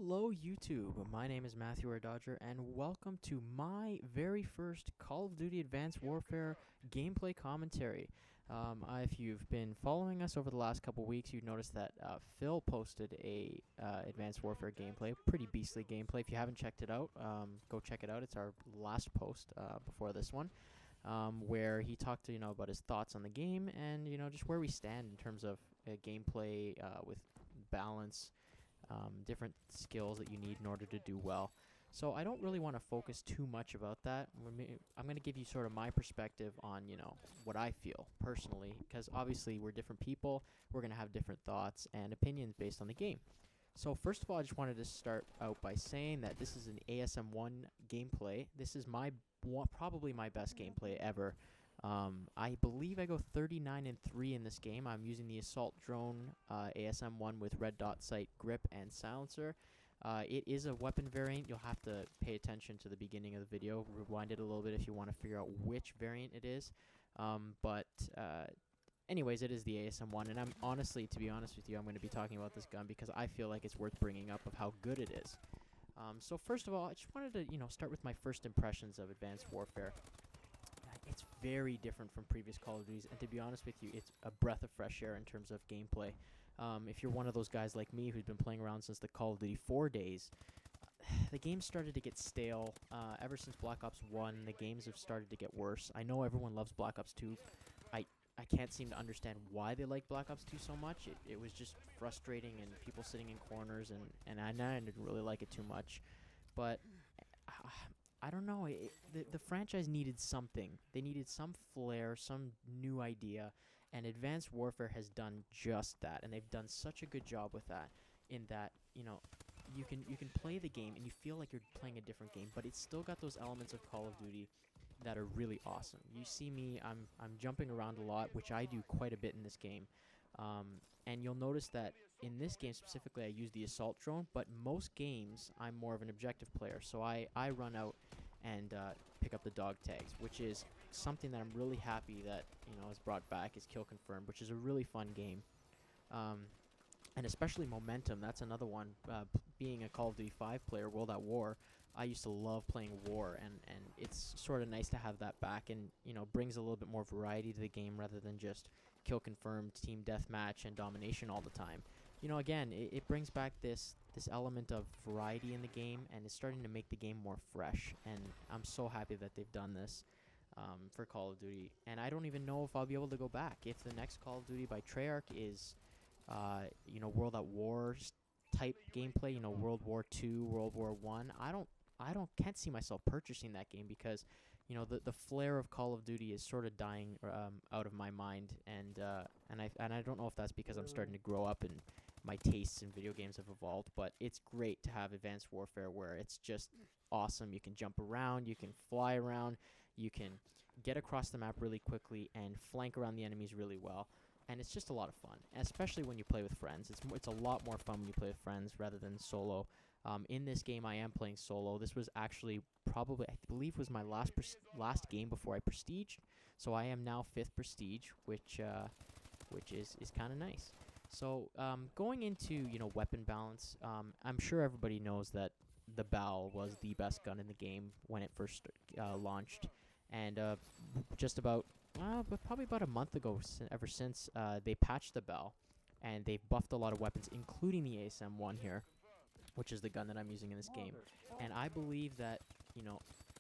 Hello, YouTube. My name is Matthew R. Dodger, and welcome to my very first Call of Duty Advanced Warfare gameplay commentary. If you've been following us over the last couple weeks, you've noticed that Phil posted a Advanced Warfare gameplay, pretty beastly gameplay. If you haven't checked it out, go check it out. It's our last post before this one, where he talked to about his thoughts on the game and just where we stand in terms of gameplay with balance. Different skills that you need in order to do well. So I don't really want to focus too much about that. I'm going to give you sort of my perspective on, what I feel personally, because obviously we're different people. We're going to have different thoughts and opinions based on the game. So first of all, I just wanted to start out by saying that this is an ASM1 gameplay. This is probably my best gameplay ever. I believe I go 39-3 in this game. I'm using the assault drone ASM1 with red dot sight, grip, and silencer. It is a weapon variant. You'll have to pay attention to the beginning of the video. Rewind it a little bit if you want to figure out which variant it is. Anyways, it is the ASM1, and to be honest with you, I'm going to be talking about this gun because I feel like it's worth bringing up of how good it is. So first of all, I just wanted to start with my first impressions of Advanced Warfare. It's very different from previous Call of Duties, and to be honest with you, it's a breath of fresh air in terms of gameplay. If you're one of those guys like me who's been playing around since the Call of Duty 4 days, the game started to get stale. Ever since Black Ops 1, the games have started to get worse. I know everyone loves Black Ops 2. I can't seem to understand why they like Black Ops 2 so much. It was just frustrating, and people sitting in corners, and I didn't really like it too much. But I don't know. The franchise needed something. They needed some flair, some new idea, and Advanced Warfare has done just that. And they've done such a good job with that. In that, you can play the game and you feel like you're playing a different game, but it's still got those elements of Call of Duty that are really awesome. You see me, I'm jumping around a lot, which I do quite a bit in this game. And you'll notice that in this game specifically, I use the assault drone, but most games, I'm more of an objective player. So I run out and pick up the dog tags, which is something that I'm really happy that, is brought back, is Kill Confirmed, which is a really fun game. And especially Momentum, that's another one. Being a Call of Duty 5 player, World at War, I used to love playing War, and it's sort of nice to have that back, and brings a little bit more variety to the game rather than just Kill Confirmed, Team Deathmatch, and Domination all the time. Again, it brings back this element of variety in the game, and it's starting to make the game more fresh, and I'm so happy that they've done this for Call of Duty. And I don't even know if I'll be able to go back. If the next Call of Duty by Treyarch is World at War type gameplay, World War II, World War I can't see myself purchasing that game because, the flair of Call of Duty is sort of dying out of my mind, and I don't know if that's because I'm starting to grow up and my tastes in video games have evolved, but it's great to have Advanced Warfare where it's just awesome. You can jump around, you can fly around, you can get across the map really quickly and flank around the enemies really well. And it's just a lot of fun, especially when you play with friends. It's a lot more fun when you play with friends rather than solo. In this game, I am playing solo. This was actually probably, I believe, was my last game before I prestiged. So I am now 5th prestige, which is kind of nice. So going into weapon balance, I'm sure everybody knows that the BAL was the best gun in the game when it first launched, and just about. But probably about a month ago, ever since they patched the BAL, and they've buffed a lot of weapons, including the ASM1 here, which is the gun that I'm using in this game. And I believe that,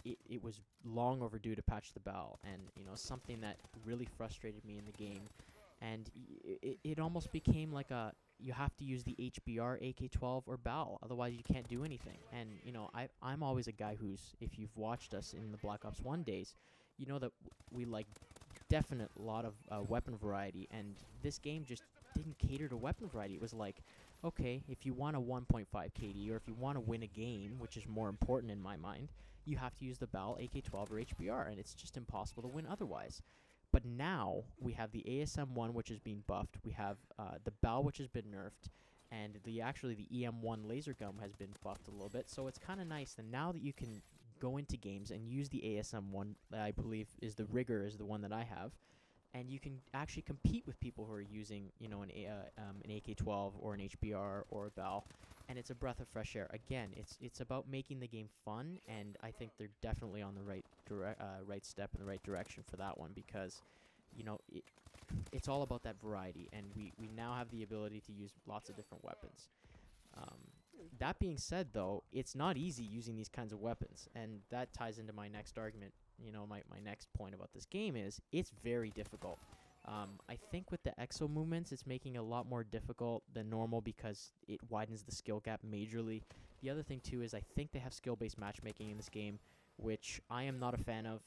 it was long overdue to patch the BAL, and, something that really frustrated me in the game. And it almost became like you have to use the HBR, AK-12, or BAL, otherwise you can't do anything. And, I'm always a guy who's, if you've watched us in the Black Ops 1 days, you know that we like definite lot of weapon variety, and this game just didn't cater to weapon variety. It was like, okay, if you want a 1.5 KD, or if you want to win a game, which is more important in my mind, you have to use the BAL, AK-12, or HBR, and it's just impossible to win otherwise. But now we have the ASM1, which is being buffed. We have the BAL, which has been nerfed, and the EM1 laser gun has been buffed a little bit. So it's kind of nice that now that you can go into games and use the ASM1, that I believe is the Rigger, is the one that I have, and you can actually compete with people who are using, an AK-12 or an HBR or a BAL. and it's a breath of fresh air. Again, it's about making the game fun, and I think they're definitely on the right step in the right direction for that one, because you know it's all about that variety, and we now have the ability to use lots of different weapons. Um, that being said, though, it's not easy using these kinds of weapons, and that ties into my next argument. My next point about this game is it's very difficult. I think with the exo movements, it's making it a lot more difficult than normal because it widens the skill gap majorly. The other thing, too, is I think they have skill-based matchmaking in this game, which I am not a fan of.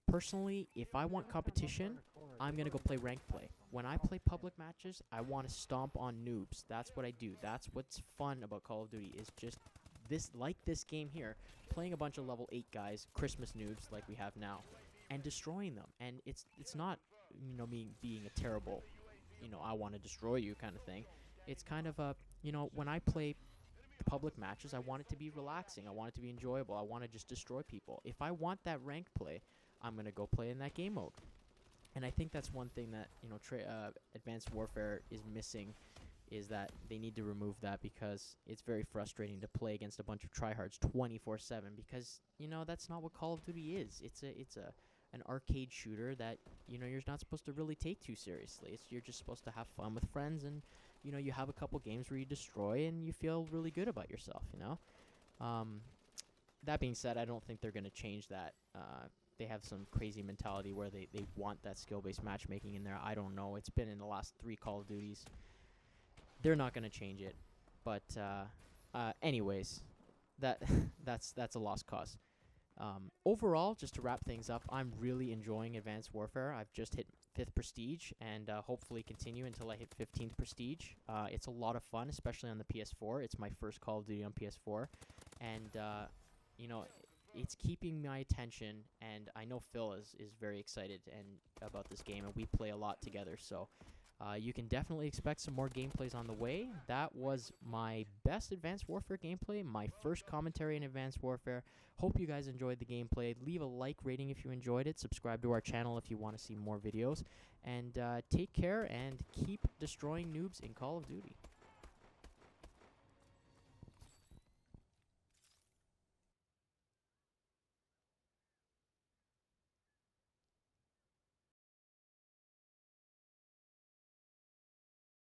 Personally, if I want competition, I'm going to go play ranked play. When I play public matches, I want to stomp on noobs. That's what I do. That's what's fun about Call of Duty, is just this game here, playing a bunch of level 8 guys, Christmas noobs like we have now, and destroying them. And it's not, me being a terrible, I want to destroy you kind of thing. It's kind of a, when I play public matches, I want it to be relaxing. I want it to be enjoyable. I want to just destroy people. If I want that ranked play, I'm going to go play in that game mode. And I think that's one thing that, Advanced Warfare is missing, is that they need to remove that, because it's very frustrating to play against a bunch of tryhards 24/7, because, that's not what Call of Duty is. It's an arcade shooter that, you're not supposed to really take too seriously. You're just supposed to have fun with friends, and, you have a couple games where you destroy and you feel really good about yourself, That being said, I don't think they're going to change that. They have some crazy mentality where they want that skill-based matchmaking in there. I don't know. It's been in the last 3 Call of Duties. They're not going to change it. But anyways, that's a lost cause. Overall, just to wrap things up, I'm really enjoying Advanced Warfare. I've just hit 5th Prestige, and hopefully continue until I hit 15th Prestige. It's a lot of fun, especially on the PS4. It's my first Call of Duty on PS4. And, it's keeping my attention, and I know Phil is very excited about this game, and we play a lot together, so you can definitely expect some more gameplays on the way. That was my best Advanced Warfare gameplay, my first commentary in Advanced Warfare. Hope you guys enjoyed the gameplay. Leave a like rating if you enjoyed it. Subscribe to our channel if you want to see more videos. And take care, and keep destroying noobs in Call of Duty.